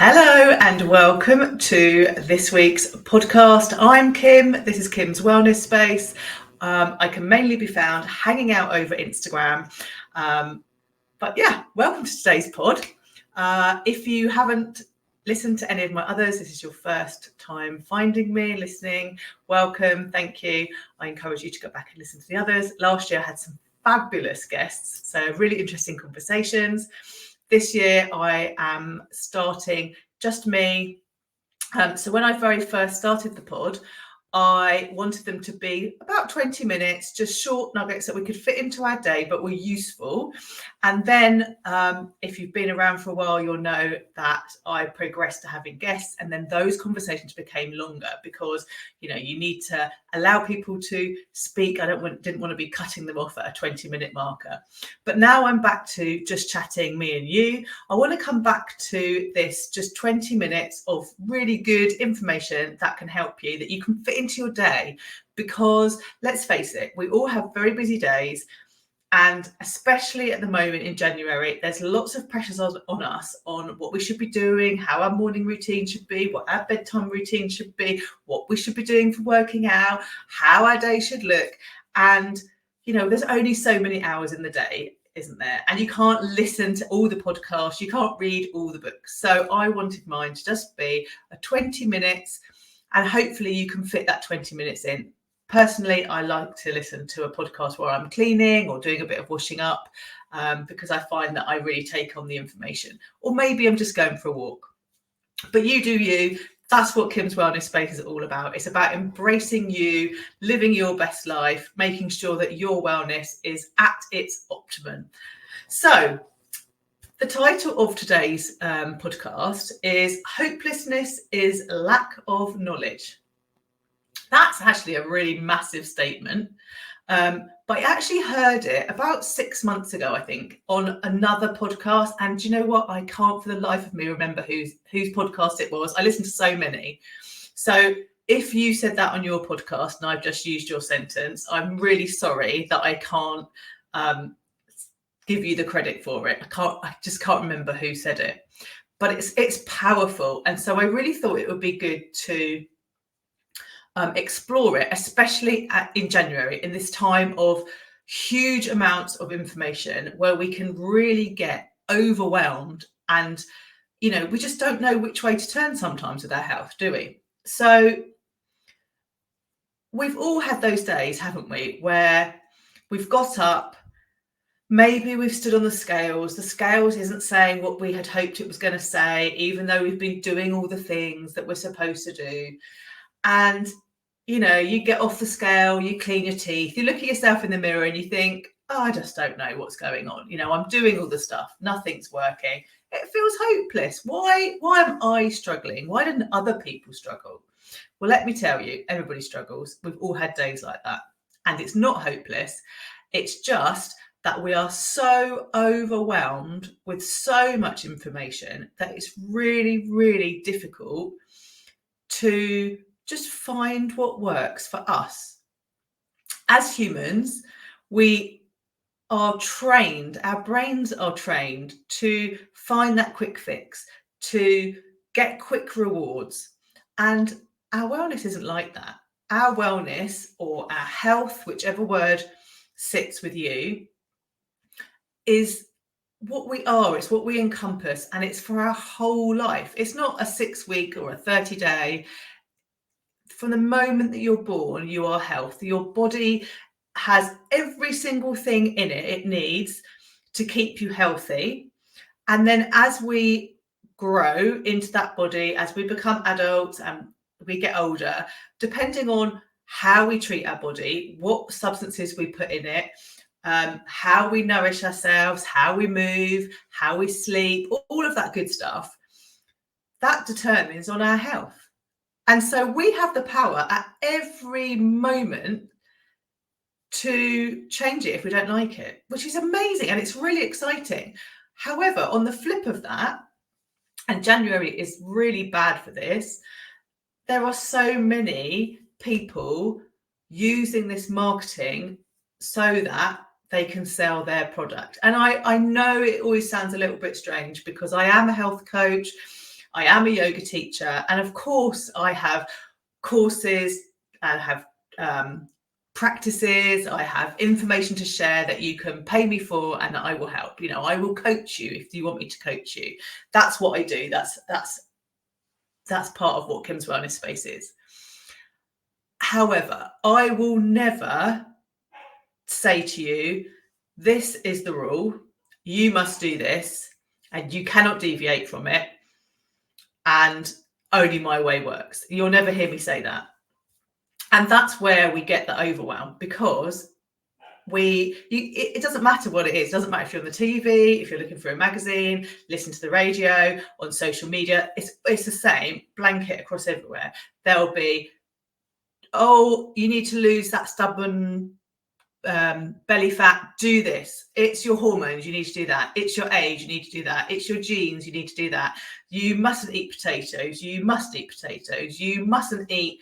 Hello and welcome to this week's podcast. I'm Kim. This is Kim's Wellness Space. I can mainly be found hanging out over Instagram. But yeah, welcome to today's pod. If you haven't listened to any of my others, this is your first time finding me, listening, welcome, thank you. I encourage you to go back and listen to the others. Last year I had some fabulous guests, so really interesting conversations. This year I am starting just me. So when I very first started the pod, I wanted them to be about 20 minutes, just short nuggets that we could fit into our day, but were useful. And then if you've been around for a while, you'll know that I progressed to having guests, and then those conversations became longer because, you know, you need to allow people to speak. I didn't want to be cutting them off at a 20-minute marker. But now I'm back to just chatting, me and you. I want to come back to this just 20 minutes of really good information that can help you, that you can fit into your day, because let's face it, we all have very busy days, and especially at the moment in January, there's lots of pressures on us on what we should be doing, how our morning routine should be, what our bedtime routine should be, what we should be doing for working out, how our day should look. And you know, there's only so many hours in the day, isn't there? And you can't listen to all the podcasts, you can't read all the books. So I wanted mine to just be a 20 minutes, and hopefully you can fit that 20 minutes in. Personally, I like to listen to a podcast while I'm cleaning or doing a bit of washing up, because I find that I really take on the information. Or maybe I'm just going for a walk. But you do you. That's what Kim's Wellness Space is all about. It's about embracing you, living your best life, making sure that your wellness is at its optimum. So the title of today's podcast is Hopelessness is Lack of Knowledge. That's actually a really massive statement. But I actually heard it about 6 months ago, I think, on another podcast. And do you know what? I can't for the life of me remember whose podcast it was. I listen to so many. So if you said that on your podcast and I've just used your sentence, I'm really sorry that I can't give you the credit for it. I just can't remember who said it. But it's powerful. And so I really thought it would be good to explore it, especially in January, in this time of huge amounts of information where we can really get overwhelmed, and you know, we just don't know which way to turn sometimes with our health, do we? So we've all had those days, haven't we, where we've got up, maybe we've stood on the scales isn't saying what we had hoped it was going to say, even though we've been doing all the things that we're supposed to do. And you know, you get off the scale, you clean your teeth, you look at yourself in the mirror and you think, oh, I just don't know what's going on. You know, I'm doing all the stuff, nothing's working. It feels hopeless. Why am I struggling? Why didn't other people struggle? Well, let me tell you, everybody struggles. We've all had days like that. And it's not hopeless. It's just that we are so overwhelmed with so much information that it's really, really difficult to just find what works for us. As humans, we are trained, our brains are trained to find that quick fix, to get quick rewards. And our wellness isn't like that. Our wellness, or our health, whichever word sits with you, is what we are, it's what we encompass, and it's for our whole life. It's not a 6-week or a 30-day. From the moment that you're born, you are healthy. Your body has every single thing in it it needs to keep you healthy. And then as we grow into that body, as we become adults and we get older, depending on how we treat our body, what substances we put in it, how we nourish ourselves, how we move, how we sleep, all of that good stuff, that determines on our health. And so we have the power at every moment to change it if we don't like it, which is amazing. And it's really exciting. However, on the flip of that, and January is really bad for this, there are so many people using this marketing so that they can sell their product. And I know it always sounds a little bit strange because I am a health coach. I am a yoga teacher, and of course I have courses, I have practices, I have information to share that you can pay me for, and I will help. I will coach you if you want me to coach you. That's what I do. That's part of what Kim's Wellness Space is. However, I will never say to you, this is the rule, you must do this, and you cannot deviate from it, and only my way works. You'll never hear me say that. And that's where we get the overwhelm, because it doesn't matter what it is. It doesn't matter if you're on the TV, if you're looking for a magazine, listen to the radio, on social media. It's the same blanket across everywhere. There'll be, oh, you need to lose that stubborn belly fat, do this. It's your hormones, you need to do that. It's your age, you need to do that. It's your genes, you need to do that. You mustn't eat potatoes. You must eat potatoes. You mustn't eat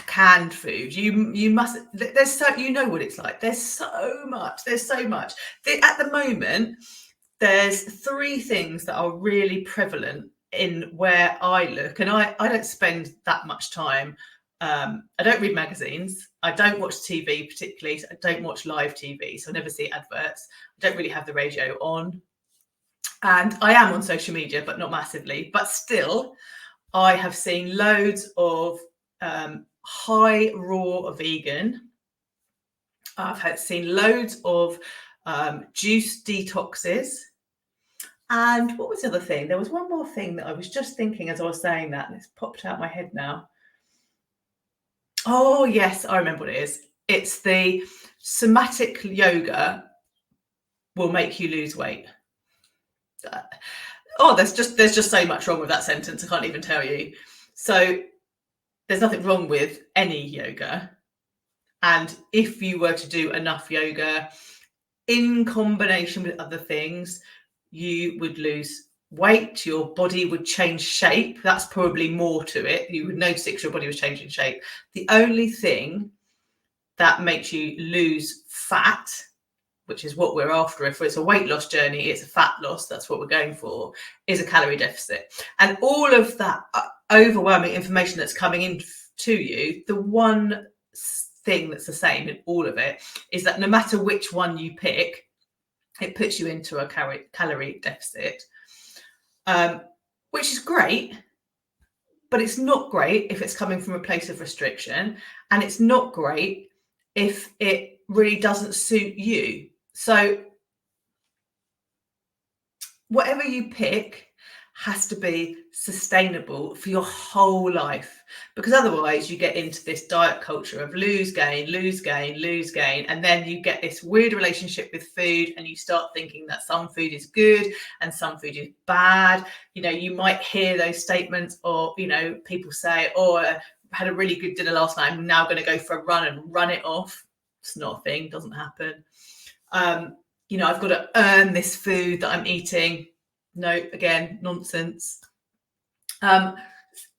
canned food. You must. There's so, you know what it's like. There's so much. At the moment, there's 3 things that are really prevalent in where I look, and I don't spend that much time. I don't read magazines. I don't watch TV particularly. So I don't watch live TV, so I never see adverts. I don't really have the radio on, and I am on social media, but not massively. But still, I have seen loads of high raw vegan. I've seen loads of juice detoxes. And what was the other thing? There was one more thing that I was just thinking as I was saying that, and it's popped out my head now. Oh, yes, I remember what it is. It's the somatic yoga will make you lose weight. There's just so much wrong with that sentence. I can't even tell you. So there's nothing wrong with any yoga. And if you were to do enough yoga in combination with other things, you would lose weight, your body would change shape. That's probably more to it. You would notice it, your body was changing shape. The only thing that makes you lose fat, which is what we're after, if it's a weight loss journey, it's a fat loss, that's what we're going for, is a calorie deficit. And all of that overwhelming information that's coming in to you, the one thing that's the same in all of it is that no matter which one you pick, it puts you into a calorie deficit, which is great, but it's not great if it's coming from a place of restriction, and it's not great if it really doesn't suit you. So whatever you pick has to be sustainable for your whole life, because otherwise you get into this diet culture of lose, gain, and then you get this weird relationship with food, and you start thinking that some food is good and some food is bad. You might hear those statements, or people say, oh, I had a really good dinner last night, I'm now going to go for a run and run it off. It's not a thing, doesn't happen. I've got to earn this food that I'm eating. No, again, nonsense.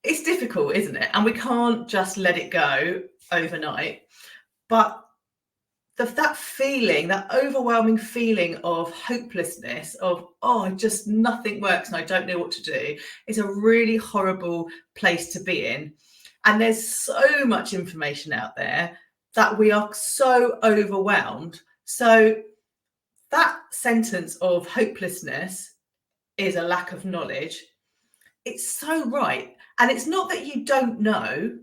It's difficult, isn't it? And we can't just let it go overnight. But that feeling, that overwhelming feeling of hopelessness, of, just nothing works and I don't know what to do, is a really horrible place to be in. And there's so much information out there that we are so overwhelmed. So that sentence of hopelessness is a lack of knowledge. It's so right. And it's not that you don't know,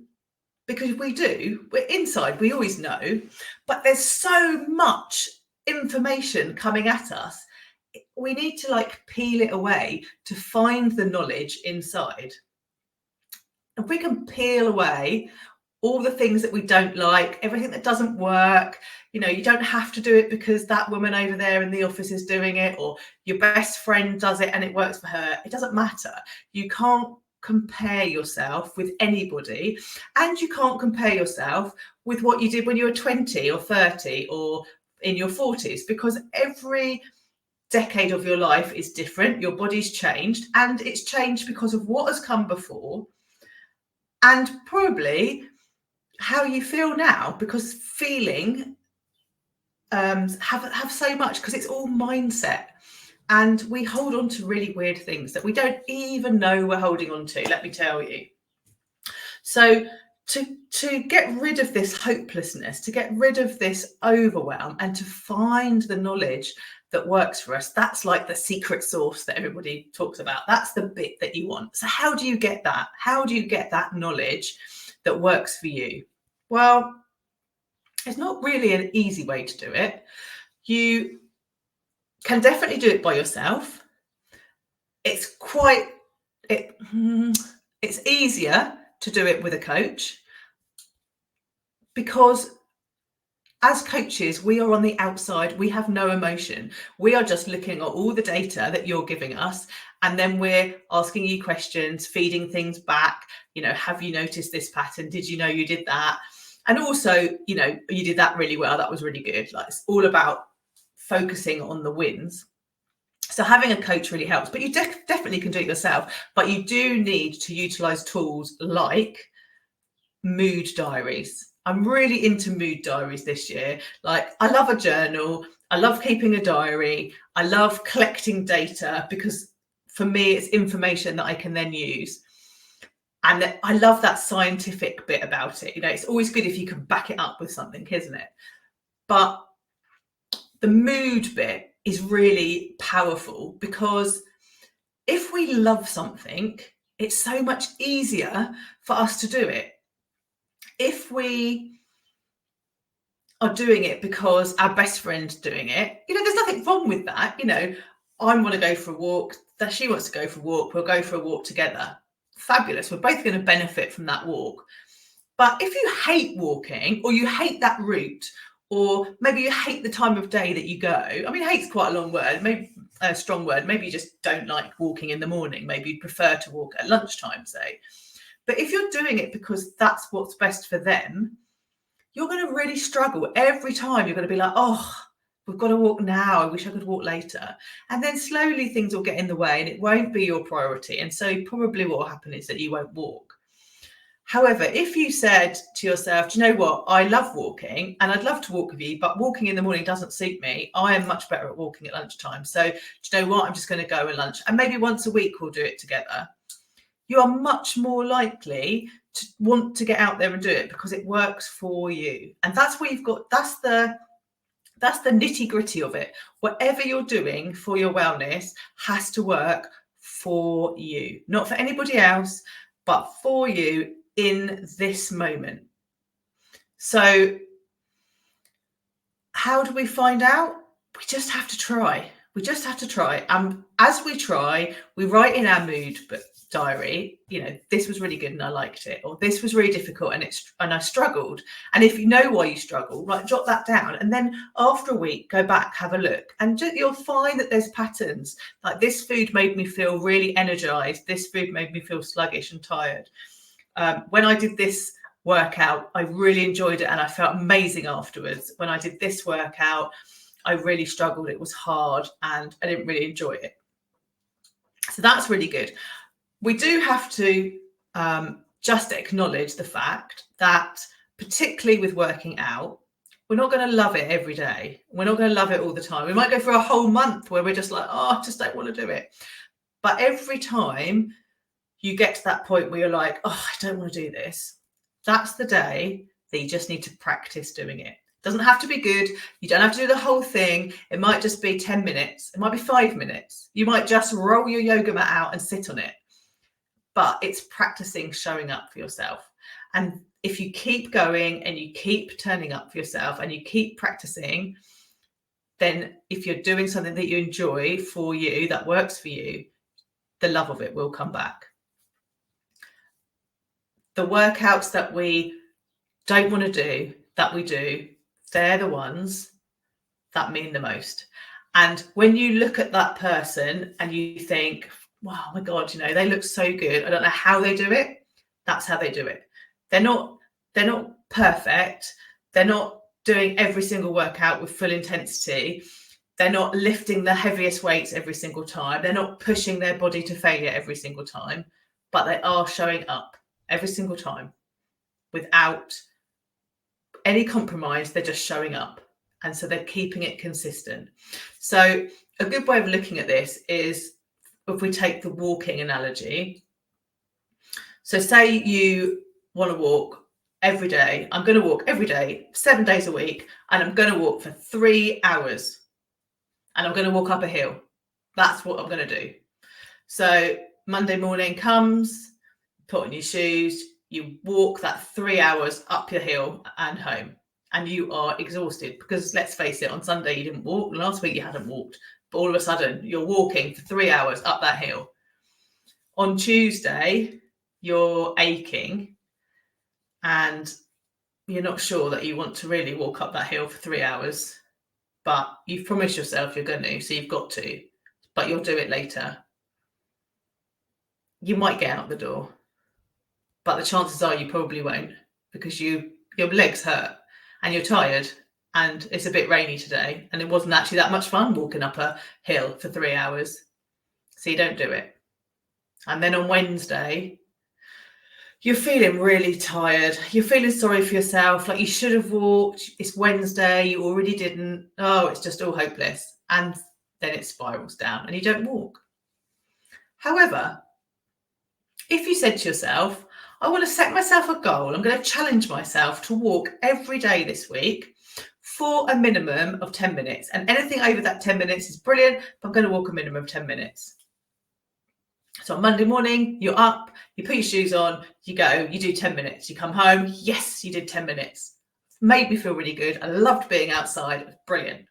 because we do. We're inside, we always know. But there's so much information coming at us. We need to peel it away to find the knowledge inside. If we can peel away all the things that we don't like, everything that doesn't work, you don't have to do it because that woman over there in the office is doing it, or your best friend does it and it works for her. It doesn't matter. You can't compare yourself with anybody, and you can't compare yourself with what you did when you were 20 or 30 or in your 40s, because every decade of your life is different. Your body's changed, and it's changed because of what has come before, and probably how you feel now, because feeling have so much, because it's all mindset. And we hold on to really weird things that we don't even know we're holding on to, let me tell you. So to get rid of this hopelessness, to get rid of this overwhelm, and to find the knowledge that works for us, that's like the secret sauce that everybody talks about. That's the bit that you want. So how do you get that? How do you get that knowledge that works for you? Well, it's not really an easy way to do it. You can definitely do it by yourself. It's easier to do it with a coach, because as coaches, we are on the outside. We have no emotion. We are just looking at all the data that you're giving us, and then we're asking you questions, feeding things back. Have you noticed this pattern? Did you know you did that? And also, you did that really well. That was really good. Like, it's all about focusing on the wins. So having a coach really helps, but you definitely can do it yourself. But you do need to utilize tools like mood diaries. I'm really into mood diaries this year. Like, I love a journal. I love keeping a diary. I love collecting data, because for me, it's information that I can then use. And I love that scientific bit about it. It's always good if you can back it up with something, isn't it? But the mood bit is really powerful, because if we love something, it's so much easier for us to do it. If we are doing it because our best friend's doing it, there's nothing wrong with that. I want to go for a walk, that she wants to go for a walk, we'll go for a walk together. Fabulous. We're both going to benefit from that walk. But if you hate walking, or you hate that route, or maybe you hate the time of day that you go, I mean, hate's quite a long word, maybe a strong word, maybe you just don't like walking in the morning, maybe you'd prefer to walk at lunchtime, say. But if you're doing it because that's what's best for them, you're going to really struggle. Every time you're going to be like, oh, we've got to walk now. I wish I could walk later. And then slowly things will get in the way, and it won't be your priority. And so probably what will happen is that you won't walk. However, if you said to yourself, do you know what? I love walking and I'd love to walk with you, but walking in the morning doesn't suit me. I am much better at walking at lunchtime. So do you know what? I'm just going to go at lunch, and maybe once a week we'll do it together. You are much more likely to want to get out there and do it because it works for you. And that's what you've got. That's the nitty gritty of it. Whatever you're doing for your wellness has to work for you, not for anybody else, but for you in this moment. So how do we find out? We just have to try. As we try, we write in our mood diary, this was really good and I liked it, or this was really difficult and I struggled. And if you know why you struggle, jot that down, and then after a week go back, have a look, and you'll find that there's patterns. Like, this food made me feel really energized, this food made me feel sluggish and tired. When I did this workout, I really enjoyed it and I felt amazing afterwards. When I did this workout, I really struggled, it was hard and I didn't really enjoy it. So that's really good. We do have to just acknowledge the fact that, particularly with working out, we're not going to love it every day. We're not going to love it all the time. We might go for a whole month where we're just like, oh, I just don't want to do it. But every time you get to that point where you're like, oh, I don't want to do this, that's the day that you just need to practice doing it. It doesn't have to be good. You don't have to do the whole thing. It might just be 10 minutes. It might be 5 minutes. You might just roll your yoga mat out and sit on it. But it's practicing showing up for yourself. And if you keep going and you keep turning up for yourself and you keep practicing, then if you're doing something that you enjoy for you, that works for you, the love of it will come back. The workouts that we don't want to do, that we do, they're the ones that mean the most. And when you look at that person and you think, wow, my God, they look so good, I don't know how they do it, that's how they do it. They're not perfect. They're not doing every single workout with full intensity. They're not lifting the heaviest weights every single time. They're not pushing their body to failure every single time, but they are showing up every single time without any compromise. They're just showing up. And so they're keeping it consistent. So a good way of looking at this is if we take the walking analogy. So say you want to walk every day. I'm going to walk every day, 7 days a week, and I'm going to walk for 3 hours. And I'm going to walk up a hill. That's what I'm going to do. So Monday morning comes, put on your shoes, you walk that 3 hours up your hill and home. And you are exhausted because, let's face it, on Sunday you didn't walk. Last week you hadn't walked. But all of a sudden you're walking for 3 hours up that hill. On Tuesday, you're aching and you're not sure that you want to really walk up that hill for 3 hours. But you've promised yourself you're going to, so you've got to, but you'll do it later. You might get out the door, but the chances are you probably won't because your legs hurt and you're tired and it's a bit rainy today and it wasn't actually that much fun walking up a hill for 3 hours. So you don't do it. And then on Wednesday, you're feeling really tired. You're feeling sorry for yourself, like you should have walked. It's Wednesday, you already didn't. Oh, it's just all hopeless. And then it spirals down and you don't walk. However, if you said to yourself, I want to set myself a goal, I'm going to challenge myself to walk every day this week for a minimum of 10 minutes. And anything over that 10 minutes is brilliant, but I'm going to walk a minimum of 10 minutes. So on Monday morning, you're up, you put your shoes on, you go, you do 10 minutes. You come home, yes, you did 10 minutes. Made me feel really good. I loved being outside. It was brilliant.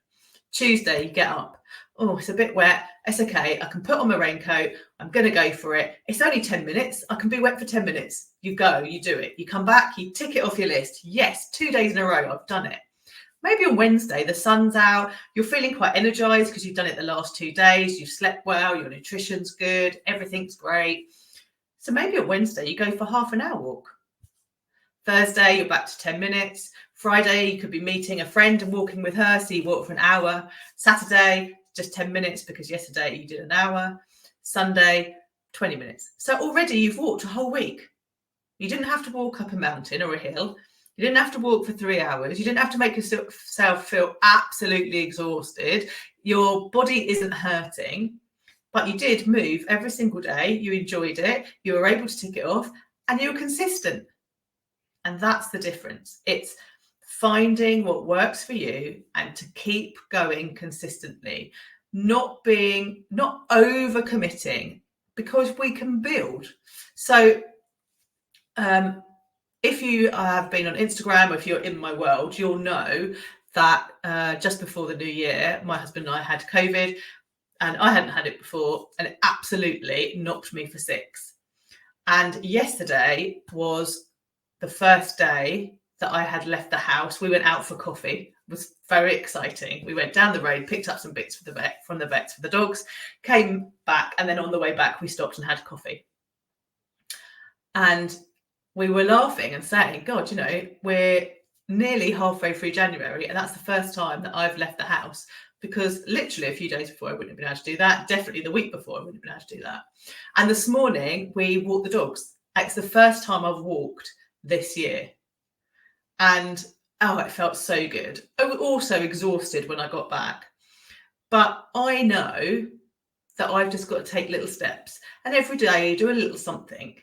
Tuesday, you get up. Oh, it's a bit wet. It's okay. I can put on my raincoat. I'm going to go for it. It's only 10 minutes. I can be wet for 10 minutes. You go, you do it. You come back, you tick it off your list. Yes, 2 days in a row, I've done it. Maybe on Wednesday, the sun's out, you're feeling quite energized because you've done it the last 2 days, you've slept well, your nutrition's good, everything's great. So maybe on Wednesday, you go for half an hour walk. Thursday, you're back to 10 minutes. Friday, you could be meeting a friend and walking with her, so you walk for an hour. Saturday, just 10 minutes because yesterday you did an hour. Sunday, 20 minutes. So already you've walked a whole week. You didn't have to walk up a mountain or a hill. You didn't have to walk for 3 hours. You didn't have to make yourself feel absolutely exhausted. Your body isn't hurting, but you did move every single day. You enjoyed it. You were able to tick it off and you were consistent. And that's the difference. It's finding what works for you and to keep going consistently, not overcommitting, because we can build. So, if you have been on Instagram, or if you're in my world, you'll know that just before the new year, my husband and I had COVID and I hadn't had it before and it absolutely knocked me for 6. And yesterday was the first day that I had left the house. We went out for coffee. It was very exciting. We went down the road, picked up some bits from the vets for the dogs, came back, and then on the way back, we stopped and had coffee. And we were laughing and saying, God, we're nearly halfway through January, and that's the first time that I've left the house, because literally a few days before I wouldn't have been able to do that. Definitely the week before I wouldn't have been able to do that. And this morning we walked the dogs. It's the first time I've walked this year. And it felt so good. I was also exhausted when I got back. But I know that I've just got to take little steps. And every day do a little something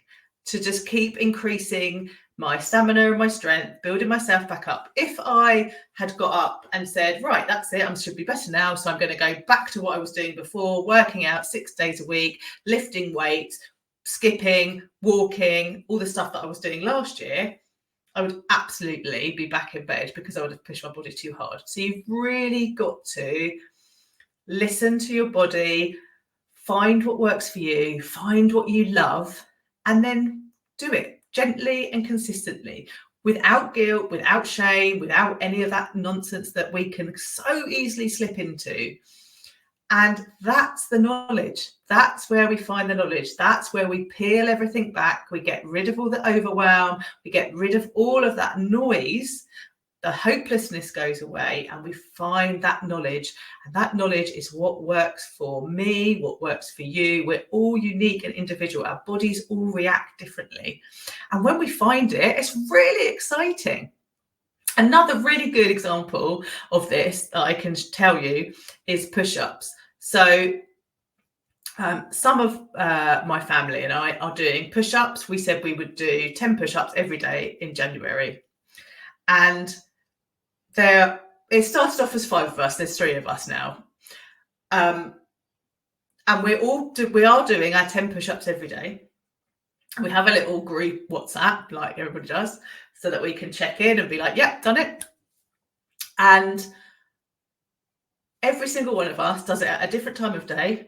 to just keep increasing my stamina and my strength, building myself back up. If I had got up and said, right, that's it, I should be better now, so I'm going to go back to what I was doing before, working out 6 days a week, lifting weights, skipping, walking, all the stuff that I was doing last year, I would absolutely be back in bed because I would have pushed my body too hard. So you've really got to listen to your body, find what works for you, find what you love, and then do it gently and consistently, without guilt, without shame, without any of that nonsense that we can so easily slip into. And that's the knowledge. That's where we find the knowledge. That's where we peel everything back. We get rid of all the overwhelm. We get rid of all of that noise. The hopelessness goes away and we find that knowledge. And that knowledge is what works for me, what works for you. We're all unique and individual. Our bodies all react differently. And when we find it, it's really exciting. Another really good example of this that I can tell you is push-ups. So some of my family and I are doing push-ups. We said we would do 10 push-ups every day in January. And it started off as 5 of us. There's 3 of us now. And we are doing our 10 push-ups every day. We have a little group WhatsApp, like everybody does, so that we can check in and be like, yep, done it. And every single one of us does it at a different time of day.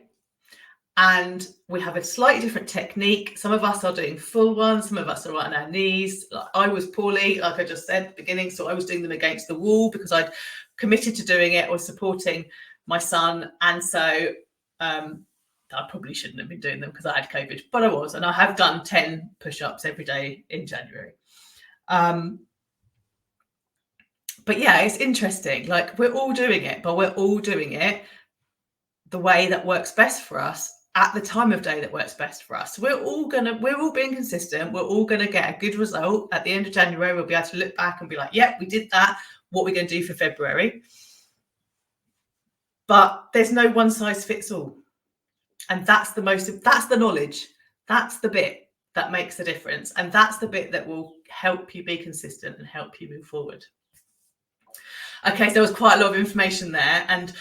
And we have a slightly different technique. Some of us are doing full ones. Some of us are on our knees. I was poorly, like I just said at the beginning. So I was doing them against the wall because I'd committed to doing it. I was supporting my son. And so I probably shouldn't have been doing them because I had COVID, but I was. And I have done 10 push-ups every day in January. But yeah, it's interesting. Like, we're all doing it, but we're all doing it the way that works best for us at the time of day that works best for us. So we're all being consistent. We're all going to get a good result at the end of January. We'll be able to look back and be like, yeah, we did that. What are we going to do for February? But there's no one size fits all. And that's the knowledge. That's the bit that makes the difference. And that's the bit that will help you be consistent and help you move forward. Okay, so there was quite a lot of information there. And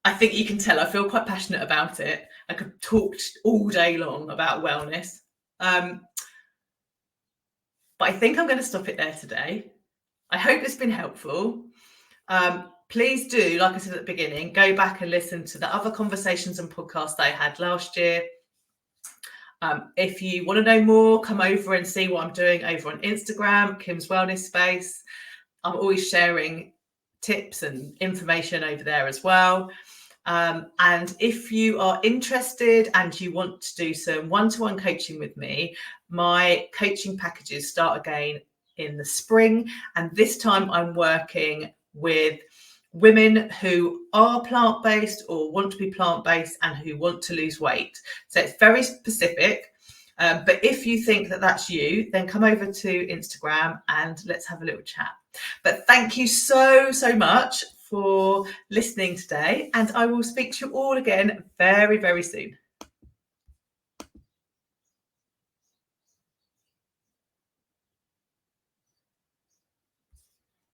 I think you can tell I feel quite passionate about it. I could talk all day long about wellness. But I think I'm going to stop it there today. I hope it's been helpful. Please do, like I said at the beginning, go back and listen to the other conversations and podcasts that I had last year. If you want to know more, come over and see what I'm doing over on Instagram, Kim's Wellness Space. I'm always sharing tips and information over there as well. And if you are interested and you want to do some one-to-one coaching with me, my coaching packages start again in the spring. And this time I'm working with women who are plant-based or want to be plant-based and who want to lose weight. So it's very specific. But if you think that that's you, then come over to Instagram and let's have a little chat. But thank you so much for listening today. And I will speak to you all again very, very soon.